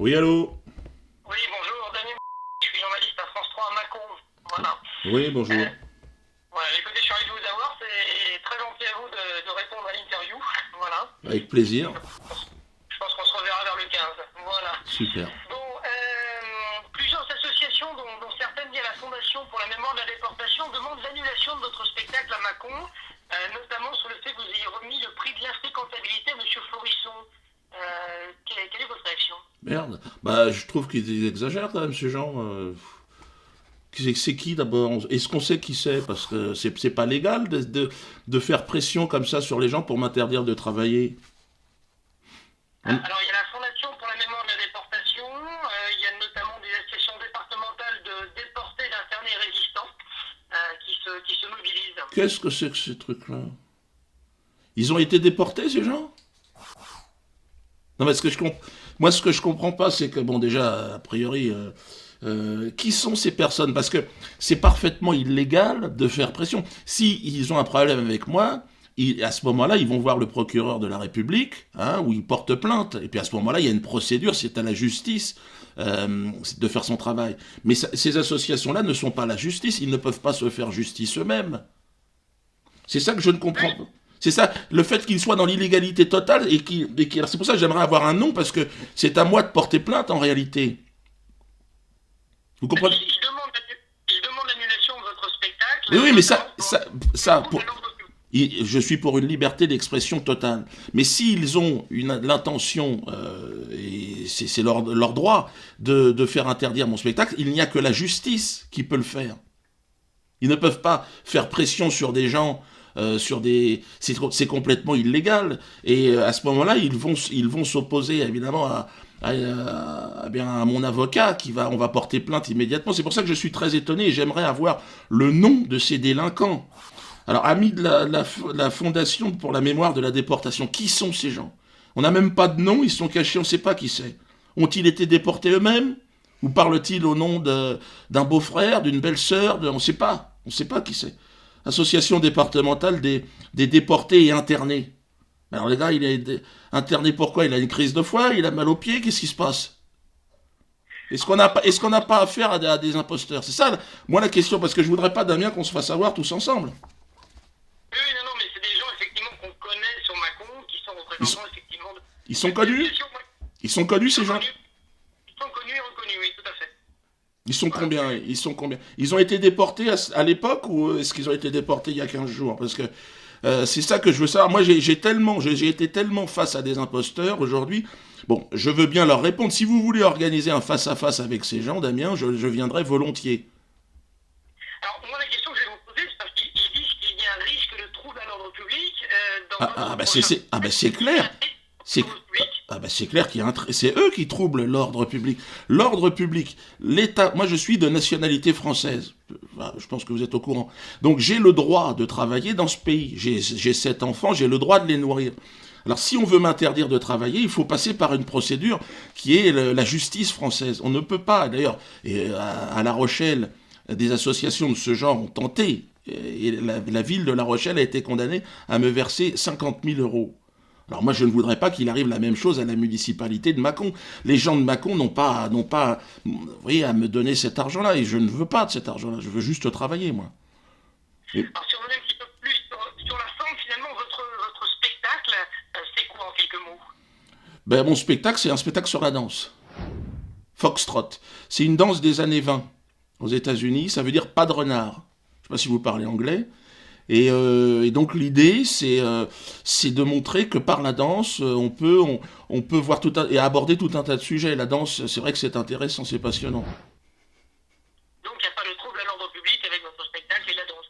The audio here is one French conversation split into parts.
Oui, allô? Oui, bonjour, Daniel. Je suis journaliste à France 3 à Mâcon. Voilà. Oui, Euh, bonjour. voilà, écoutez, je suis ravi de vous avoir. C'est très gentil à vous de répondre à l'interview. Voilà. Avec plaisir. Je pense qu'on se reverra vers le 15. Voilà. Super. Bon, plusieurs associations, dont certaines liées à la Fondation pour la mémoire de la déportation, demandent l'annulation de votre spectacle à Mâcon, notamment sur le fait que vous ayez remis le prix de l'infréquentabilité à M. Florisson. Quelle est votre réaction? Merde. Bah, je trouve qu'ils exagèrent quand même, ces gens. C'est qui d'abord? Est-ce qu'on sait qui c'est? Parce que c'est pas légal de faire pression comme ça sur les gens pour m'interdire de travailler. On- Alors, il y a la Fondation pour la mémoire de la déportation, il y a notamment des associations départementales de déportés, d'internés et résistants qui se mobilisent. Qu'est-ce que c'est que ces trucs-là? Ils ont été déportés, ces gens? Non, mais moi, ce que je comprends pas, c'est que, bon, déjà, a priori, qui sont ces personnes? Parce que c'est parfaitement illégal de faire pression. Si ils ont un problème avec moi, à ce moment-là, ils vont voir le procureur de la République, hein, où ils portent plainte. Et puis à ce moment-là, il y a une procédure, c'est à la justice de faire son travail. Mais ces associations-là ne sont pas la justice, ils ne peuvent pas se faire justice eux-mêmes. C'est ça que je ne comprends pas. C'est ça, le fait qu'ils soient dans l'illégalité totale alors c'est pour ça que j'aimerais avoir un nom parce que c'est à moi de porter plainte en réalité. Vous comprenez? Ils demandent l'annulation de votre spectacle, Oui, oui, mais notamment pour ça trouble à l'ordre public. je suis pour une liberté d'expression totale. Mais s'ils ont l'intention, et c'est leur droit, de faire interdire mon spectacle, il n'y a que la justice qui peut le faire. Ils ne peuvent pas faire pression sur des gens, c'est complètement illégal. Et à ce moment-là, ils vont s'opposer évidemment à mon avocat on va porter plainte immédiatement. C'est pour ça que je suis très étonné et j'aimerais avoir le nom de ces délinquants. Alors, amis de la Fondation pour la mémoire de la déportation, qui sont ces gens? On n'a même pas de nom, ils sont cachés, on ne sait pas qui c'est. Ont-ils été déportés eux-mêmes? Ou parlent-ils au nom d'un beau-frère, d'une belle-sœur? On ne sait pas. On ne sait pas qui c'est. Association départementale des déportés et internés. Alors les gars, il est interné pourquoi? Il a une crise de foie? Il a mal aux pieds? Qu'est-ce qui se passe? Est-ce qu'on n'a pas affaire à des imposteurs? C'est ça, moi, la question, parce que je voudrais pas, Damien, qu'on se fasse avoir tous ensemble. Oui, non, non, mais c'est des gens effectivement qu'on connaît sur Mâcon, qui sont Ils sont, représentants effectivement de ils sont cette connus? association. Ils sont connus, Ils ces sont gens? connus, ils sont connus et reconnus, oui, tout à fait. Ils sont Voilà. combien? Ils sont combien? Ils ont été déportés à l'époque ou est-ce qu'ils ont été déportés il y a 15 jours? Parce que c'est ça que je veux savoir. Moi, j'ai été tellement face à des imposteurs aujourd'hui. Bon, je veux bien leur répondre. Si vous voulez organiser un face-à-face avec ces gens, Damien, je viendrai volontiers. Alors, moi, la question que je vais vous poser, c'est parce qu'ils disent qu'il y a un risque de trouble à l'ordre public dans votre Bah prochain c'est spectacle. Il y a clair. un risque C'est de l'ordre public. c'est clair qu'il y a c'est eux qui troublent l'ordre public. L'ordre public, l'État. Moi, je suis de nationalité française. Je pense que vous êtes au courant. Donc, j'ai le droit de travailler dans ce pays. J'ai 7 enfants, j'ai le droit de les nourrir. Alors, si on veut m'interdire de travailler, il faut passer par une procédure qui est la justice française. On ne peut pas, d'ailleurs, à La Rochelle, des associations de ce genre ont tenté, et la ville de La Rochelle a été condamnée à me verser 50 000 euros. Alors moi, je ne voudrais pas qu'il arrive la même chose à la municipalité de Mâcon. Les gens de Mâcon n'ont pas, vous voyez, à me donner cet argent-là, et je ne veux pas de cet argent-là. Je veux juste travailler, moi. Et, Alors, si on revenait un petit peu plus sur la forme, finalement, votre spectacle, c'est quoi en quelques mots? ben, mon spectacle, c'est un spectacle sur la danse. Foxtrot. C'est une danse des années 20 aux États-Unis. Ça veut dire pas de renard. Je ne sais pas si vous parlez anglais. Et donc l'idée, c'est de montrer que par la danse, on peut voir et aborder tout un tas de sujets. La danse, c'est vrai que c'est intéressant, c'est passionnant. Donc, il n'y a pas de trouble à l'ordre public avec votre spectacle et la danse.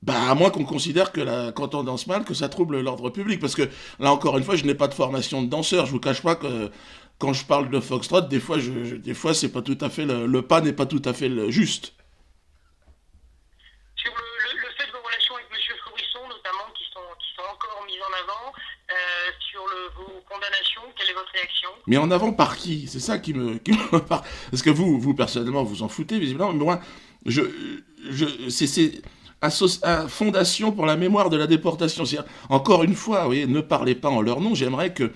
Bah, à moins qu'on considère que quand on danse mal, que ça trouble l'ordre public. Parce que là, encore une fois, je n'ai pas de formation de danseur. Je vous cache pas que quand je parle de foxtrot, des fois, des fois, c'est pas tout à fait le pas n'est pas tout à fait juste. Sur le fait de vos relations avec M. Florisson, notamment, qui sont encore mises en avant, sur vos condamnations, quelle est votre réaction? Mais en avant par qui? C'est ça Parce que vous personnellement, vous en foutez visiblement. Mais moi, je, c'est Fondation pour la mémoire de la déportation. C'est-à-dire, encore une fois, vous voyez, ne parlez pas en leur nom. J'aimerais que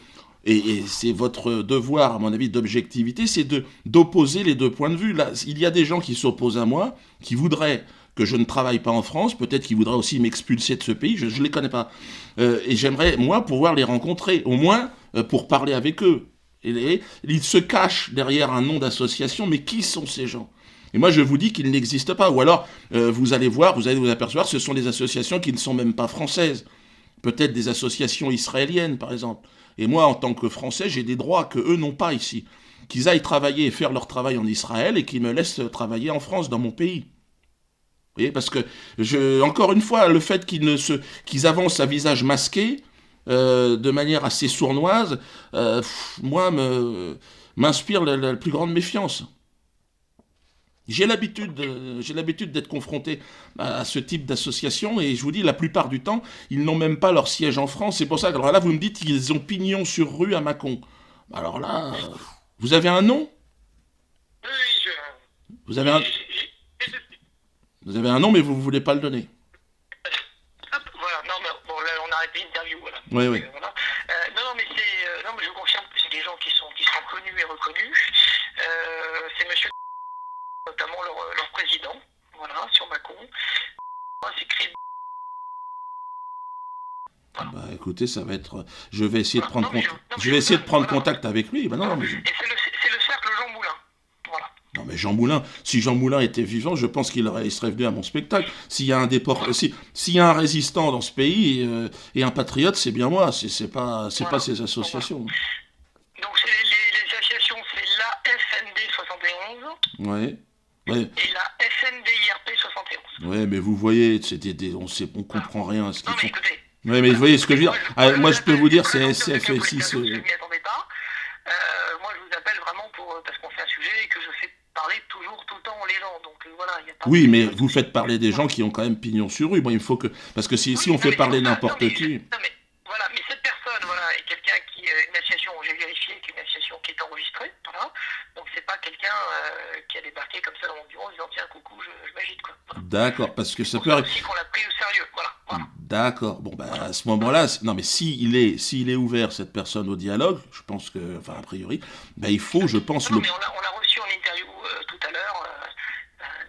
Et c'est votre devoir, à mon avis, d'objectivité, c'est d'opposer les deux points de vue. Là, il y a des gens qui s'opposent à moi, qui voudraient que je ne travaille pas en France, peut-être qu'ils voudraient aussi m'expulser de ce pays, je ne les connais pas. Et j'aimerais, moi, pouvoir les rencontrer, au moins pour parler avec eux. Et ils se cachent derrière un nom d'association, mais qui sont ces gens? Et moi, je vous dis qu'ils n'existent pas. Ou alors, vous allez voir, vous allez vous apercevoir, ce sont des associations qui ne sont même pas françaises. Peut-être des associations israéliennes, par exemple. Et moi, en tant que Français, j'ai des droits que eux n'ont pas ici. Qu'ils aillent travailler et faire leur travail en Israël et qu'ils me laissent travailler en France, dans mon pays. Vous voyez, parce que, encore une fois, le fait qu'ils avancent à visage masqué, de manière assez sournoise, moi, m'inspire la plus grande méfiance. J'ai l'habitude d'être confronté à ce type d'association et je vous dis, la plupart du temps, ils n'ont même pas leur siège en France. C'est pour ça que alors là, vous me dites qu'ils ont pignon sur rue à Mâcon. Alors là, vous avez un nom? Oui, Vous avez un, vous avez un nom, mais vous ne voulez pas le donner. hop, voilà, non, mais bon, là, on arrête l'interview, voilà. Oui, oui. Voilà. Non, mais non, mais je vous confirme que c'est des gens qui sont connus et reconnus. C'est monsieur, notamment leur président, voilà, sur Mâcon. C'est écrit. Voilà. Bah écoutez, ça va être. Je vais essayer de prendre Non, mais contact. non, mais Je vais essayer de prendre voilà. contact avec lui. Bah non, mais Et c'est le cercle Jean Moulin. Voilà. non, mais Jean Moulin, si Jean Moulin était vivant, je pense il serait venu à mon spectacle. S'il y a s'il y a un résistant dans ce pays et un patriote, c'est bien moi. C'est pas ces associations. Donc les associations, c'est la FND 71 Ouais. Ouais. et la FNDIRP 71. Ouais, mais vous voyez, on comprend rien à ce qu'ils Non, mais font. écoutez. Ouais, mais vous voyez ce que je veux dire. Moi, je peux vous dire, c'est SFFI. Je ne m'y attendais pas. Moi, je vous appelle vraiment parce qu'on fait un sujet et que je fais parler toujours, tout le temps les gens. Donc voilà, il n'y a pas. Oui, mais vous faites parler des gens qui ont quand même pignon sur rue. Bon, il faut que. Parce que si on fait parler n'importe qui. Non, mais voilà, mais cette personne, voilà, est quelqu'un une association, j'ai vérifié, qui est une association qui est enregistrée, voilà. Donc c'est pas quelqu'un qui a débarqué comme ça dans mon bureau en disant tiens, coucou, je m'agite, quoi. Voilà. D'accord, parce que ça peut C'est arriver. aussi qu'on l'a pris au sérieux, voilà. D'accord. Bon, bah, à ce moment-là, non, mais s'il est ouvert, cette personne, au dialogue, je pense que, enfin, a priori, bah, il faut, je pense, Non, mais on l'a reçu en interview tout à l'heure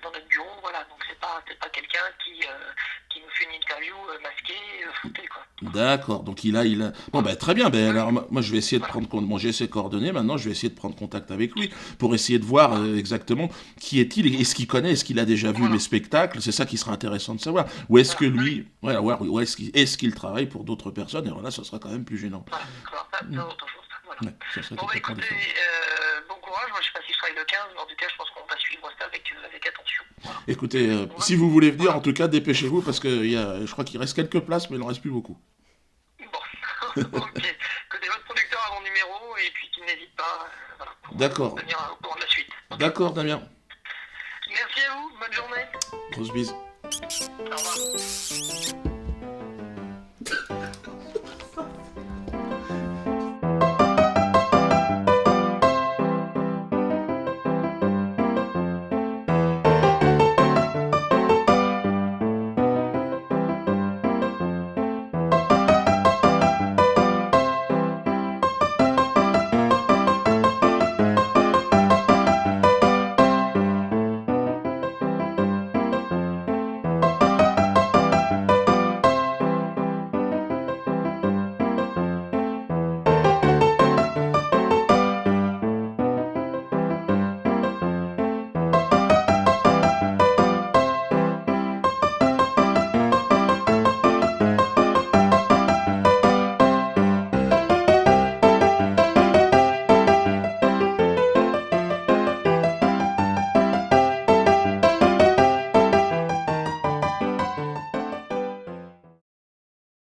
dans notre bureau, voilà. Donc c'est pas quelqu'un qui nous fait une interview masquée, foutée, quoi. D'accord, donc il a... Bon, ben très bien, ben alors moi je vais essayer de prendre compte... Bon, j'ai ses coordonnées, maintenant je vais essayer de prendre contact avec lui pour essayer de voir exactement qui est-il, est-ce qu'il connaît, est-ce qu'il a déjà vu mes spectacles, c'est ça qui sera intéressant de savoir. Ou est-ce que lui... Voilà, ou est-ce qu'il travaille pour d'autres personnes, et alors là ça sera quand même plus gênant. Voilà, c'est autre chose, voilà. Ouais, ça serait Bon, bah complètement écoutez, différent. bon courage, moi je sais pas si je travaille le 15, mais en tout cas je pense qu'on va suivre ça avec attention. Voilà. Écoutez, si vous voulez venir, en tout cas, dépêchez-vous, parce que je crois qu'il reste quelques places, mais il n'en reste plus beaucoup. Bon, ok. Écoutez, votre producteur a mon numéro, et puis qu'il n'hésite pas, voilà, pour D'accord. venir au courant de la suite. Okay. D'accord, Damien. Merci à vous, bonne journée. Grosse bise. Au revoir.